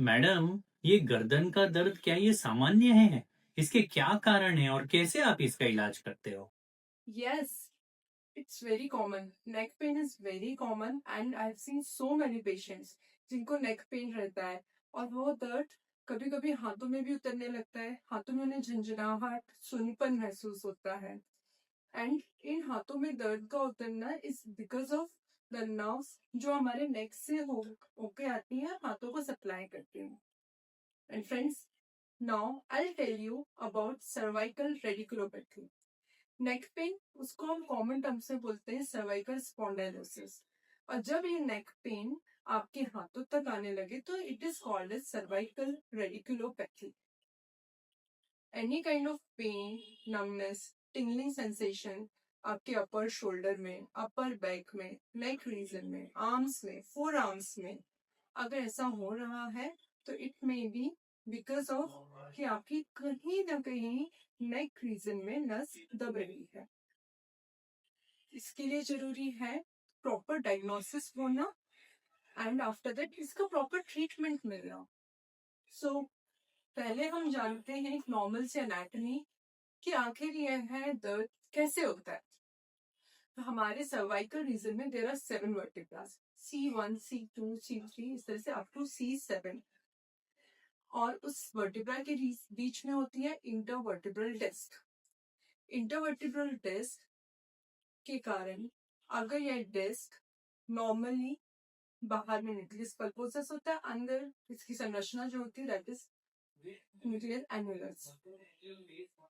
Madam, ये गर्दन का दर्द क्या ये सामान्य है? इसके क्या कारण है और कैसे आप इसका इलाज करते हो? Yes, it's very common. Neck pain is very common and I've seen so many patients जिनको neck pain रहता है और वो दर्द कभी कभी हाथों में भी उतरने लगता है, हाथों में उन्हें झंझनाहट, सुन्नीपन महसूस होता है। एंड इन हाथों में दर्द का उतरना is because of the nerves जो हमारे नेक से होके आती है, हाथों को सप्लाई करती हैं। And friends, now I tell you about cervical radiculopathy. Neck pain, उसको हम कॉमन टर्म से बोलते हैं सर्वाइकल स्पॉन्डाइलोसिस। और जब ये नेक पेन आपके हाथों तक आने लगे तो it is called as cervical radiculopathy. Any kind of pain, numbness, tingling sensation आपके अपर शोल्डर में, अपर बैक में, नेक रीजन में, आर्म्स में, फोर आर्म्स में, अगर ऐसा हो रहा है तो it may be because of कि आपकी कहीं ना कहीं नेक रीजन में नस दब रही है। इसके लिए जरूरी है प्रॉपर डायग्नोसिस होना एंड आफ्टर दैट इसका प्रॉपर ट्रीटमेंट मिलना। सो पहले हम जानते हैं एक नॉर्मल से एनाटॉमी कि आखिर यह है दर्द कैसे होता है। तो हमारे सर्वाइकल रीजन में there are 7 vertebras, C1, C2, C3, इस तरह से अप टू C7। और उस वर्टिब्रा के बीच में होती है इंटरवर्टिब्रल डिस्क। इंटरवर्टिब्रल डिस्क के कारण अगर यह डिस्क नॉर्मली बाहर में न्यूक्लियस पल्पोसस होता है, अंदर इसकी संरचना जो होती है that is nucleus annulus.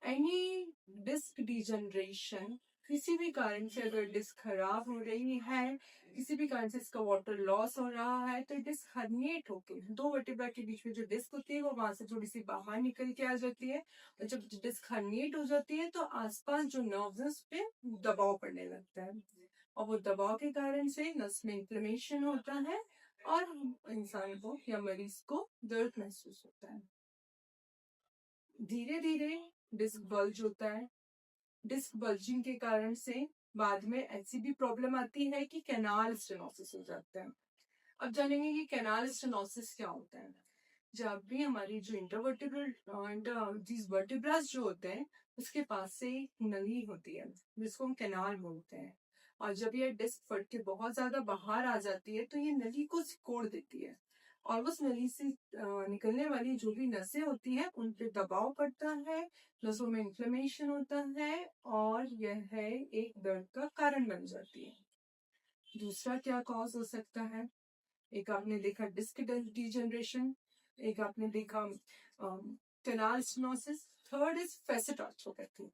Any disc degeneration, किसी भी कारण से अगर डिस्क खराब हो रही है, किसी भी कारण से इसका वाटर लॉस हो रहा है, तो डिस्क हर्निएट होके दो वर्टिब्रा के बीच में जो डिस्क होती है वो वहां से थोड़ी सी बाहर निकल के आ जाती है। और जब डिस्क हर्निएट हो जाती है तो आसपास जो नर्व्स है उस पे दबाव पड़ने लगता है और वो दबाव के कारण से नस में इन्फ्लेमेशन होता है और इंसान को या मरीज को दर्द महसूस होता है। धीरे धीरे डिस्क बल्ज होता है। डिस्क बल्जिंग के कारण से बाद में ऐसी भी प्रॉब्लम आती है कि कैनाल स्टेनोसिस हो जाता है। अब जानेंगे कि कैनाल स्टेनोसिस क्या होता है। जब भी हमारी जो इंटरवर्टिब्रल these वर्टिब्रास जो होते हैं उसके पास से नली होती है जिसको हम कैनाल बोलते हैं। और जब ये डिस्क फट के बहुत ज्यादा बाहर आ जाती है तो ये नली को सिकोड़ देती है और उस नली से निकलने वाली जो भी नसें होती हैं उन पे दबाव पड़ता है, नसों में इन्फ्लेमेशन होता है और यह है एक दर्द का कारण बन जाती है। दूसरा क्या कॉज हो सकता है? एक आपने देखा डिस्क डिजनरेशन, एक आपने देखा canal stenosis, third is facet arthropathy.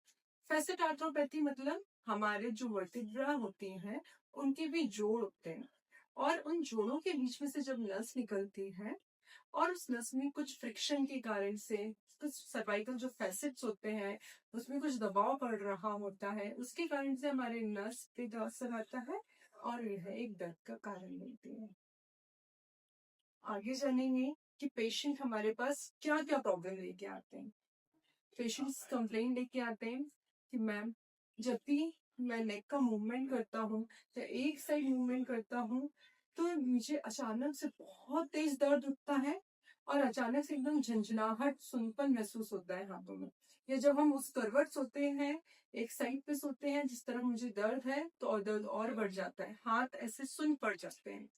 Facet arthropathy मतलब हमारे जो वर्टिब्रा होती हैं उनके भी जोड़ होते हैं और उन जोड़ों के बीच में से जब नस निकलती है और उस नस में कुछ फ्रिक्शन के कारण से कुछ सर्वाइकल जो फैसेट्स होते हैं उसमें कुछ दबाव पड़ रहा होता है, उसके कारण से हमारे नस पे असर आता है और यह एक दर्द का कारण बनती है। आगे जानेंगे कि पेशेंट हमारे पास क्या क्या प्रॉब्लम लेके आते हैं। पेशेंट्स कंप्लेन लेके आते हैं कि मैम, जब भी मैं नेक का मूवमेंट करता हूँ या एक साइड मूवमेंट करता हूँ तो मुझे अचानक से बहुत तेज दर्द उठता है और अचानक से एकदम झंझनाहट, सुनपन महसूस होता है हाथों में। या जब हम उस करवट सोते हैं, एक साइड पे सोते हैं जिस तरह मुझे दर्द है तो और दर्द और बढ़ जाता है, हाथ ऐसे सुन पड़ जाते हैं।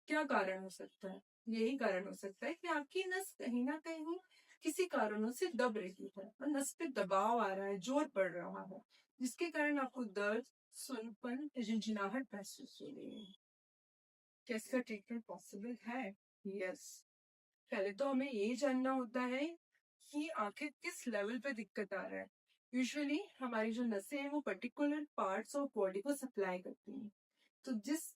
क्या कारण हो सकता है? यही कारण हो सकता है कि आपकी नस कहीं ना कहीं किसी कारणों से दब रही है और नस पे दबाव आ रहा है, जोर पड़ रहा है, जिसके कारण आपको दर्द, सुनपन, झिंझिनाहट महसूस हो रही है। क्या इसका ट्रीटमेंट पॉसिबल है? यस। पहले तो हमें ये जानना होता है कि आखिर किस लेवल पे दिक्कत आ रहा है। यूजुअली हमारी जो नसें हैं वो पर्टिकुलर पार्ट्स ऑफ बॉडी को सप्लाई करती हैं। तो जिस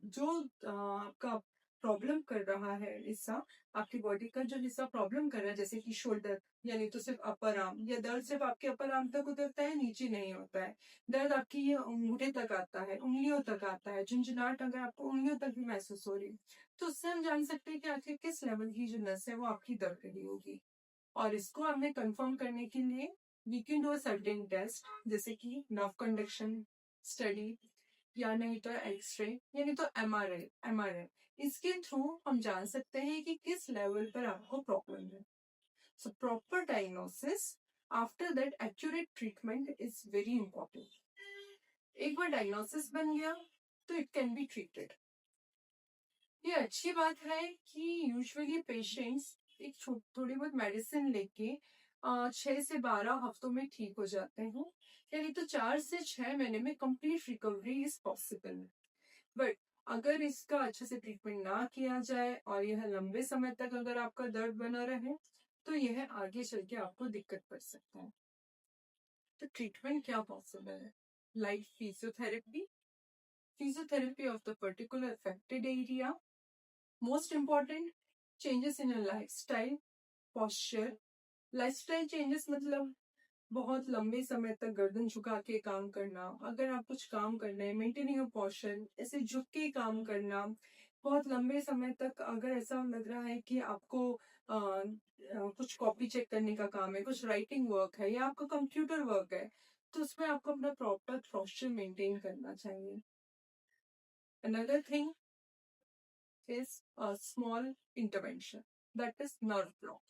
जो आपका प्रॉब्लम कर रहा है हिस्सा, आपकी बॉडी का जो हिस्सा प्रॉब्लम कर रहा है जैसे कि शोल्डर, यानी तो सिर्फ अपर आर्म, या दर्द सिर्फ आपके अपर आर्म तक उतरता है, नीचे नहीं होता है। दर्द आपकी ये अंगूठे तक आता है, उंगलियों तक आता है, झुंझुनाहट अगर आपको उंगलियों तक भी महसूस हो रही है तो उससे हम जान सकते हैं कि आखिर किस लेवल की जो नस है वो आपकी दर्द रही होगी। और इसको हमने कंफर्म करने के लिए we can do a certain test जैसे कि नर्व कंडक्शन स्टडी या नहीं तो एक्सरे या नहीं तो एमआरआई इसके थ्रू हम जान सकते हैं कि किस लेवल पर आपको प्रॉब्लम है. So proper diagnosis, after that accurate treatment is very important. एक बार डायग्नोसिस बन गया तो इट कैन बी ट्रीटेड. ये अच्छी बात है कि यूजुअली पेशेंट्स एक थोड़ी बहुत मेडिसिन लेके 6 से 12 हफ्तों में ठीक हो जाते हैं, यानी तो 4 से 6 महीने में complete recovery is possible. But अगर इसका अच्छे से ट्रीटमेंट ना किया जाए और यह लंबे समय तक अगर आपका दर्द बना रहे तो यह आगे चल के आपको दिक्कत कर सकता है. तो ट्रीटमेंट क्या पॉसिबल है? Like physiotherapy of the particular affected area. Most important changes in lifestyle, posture. Lifestyle changes मतलब बहुत लंबे समय तक गर्दन झुका के काम करना. अगर आप कुछ काम कर रहे हैं, मेंटेनिंग अ पोस्चर, ऐसे झुक के काम करना बहुत लंबे समय तक. अगर ऐसा लग रहा है कि आपको कुछ कॉपी चेक करने का काम है, कुछ राइटिंग वर्क है या आपका कंप्यूटर वर्क है, तो उसमें आपको अपना प्रॉपर पोस्चर मेंटेन करना चाहिए. Another thing is a small intervention, that is nerve block.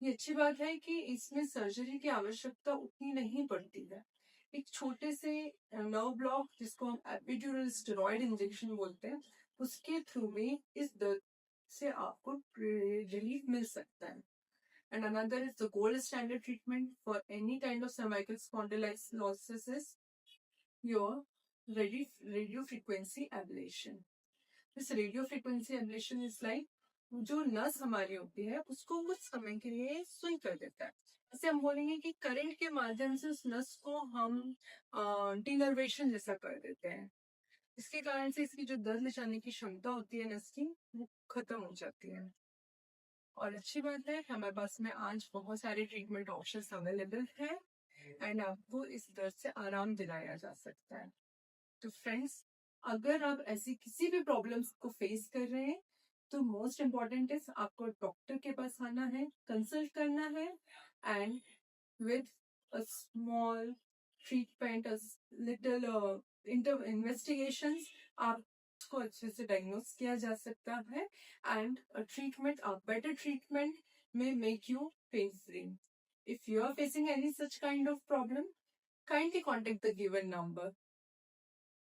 ये अच्छी बात है कि इसमें सर्जरी की आवश्यकता उतनी नहीं पड़ती है. एक छोटे से नर्व ब्लॉक जिसको हम एपिड्यूरल स्टेरॉइड इंजेक्शन बोलते हैं, उसके थ्रू में इस दर्द से आपको रिलीफ मिल सकता है. And another is the gold standard treatment for any kind of cervical spondylosis is your radio frequency ablation. This radio frequency ablation is like जो नस हमारी होती है उसको कुछ समय के लिए सुई कर देता है. जैसे हम बोलेंगे कि करंट के माध्यम से उस नस को हम डिनर्वेशन जैसा कर देते हैं. इसके कारण से इसकी जो दर्द निशाने की क्षमता होती है नस की वो खत्म हो जाती है. और अच्छी बात है हमारे पास में आज बहुत सारे ट्रीटमेंट ऑप्शंस अवेलेबल हैं एंड आपको इस दर्द से आराम दिलाया जा सकता है. तो फ्रेंड्स, अगर आप ऐसी किसी भी प्रॉब्लम्स को फेस कर रहे हैं तो मोस्ट इम्पॉर्टेंट इज आपको डॉक्टर के पास आना है, कंसल्ट करना है and with a small treatment, a little investigations आप को अच्छे से डायग्नोस किया जा सकता है and treatment, a better treatment may make you pain free. If you are facing any such kind of problem, kindly contact the given number.